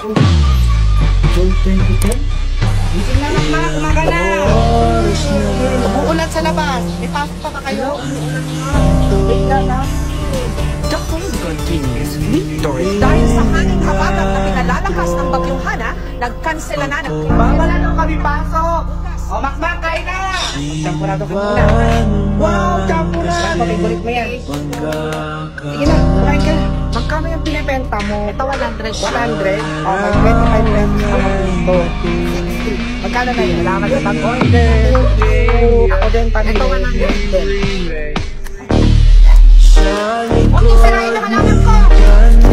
Gold 2010? Gising na Makmak, umaga na! Uulan sa labas. May pasok pa ba kayo? Wait na lang. The cold continues victory. Dahil sa hanging habagat na pinalalakas ng bagyong Hana, nagkansela na ng Wala nang kami pasok! O, Makmak, kain na! Champurado ka muna. Wow, champurado! Pabibulit mo yan. Sige na, kain ka. Magkano yung pinibenta mo? Ito 100. 100? O, may 25 pesos. Ito. 60. Magkano na yun? Salamat sa pag-order. Ako din pa. Ito 100 din. Huwag yung sirain na halaman ko!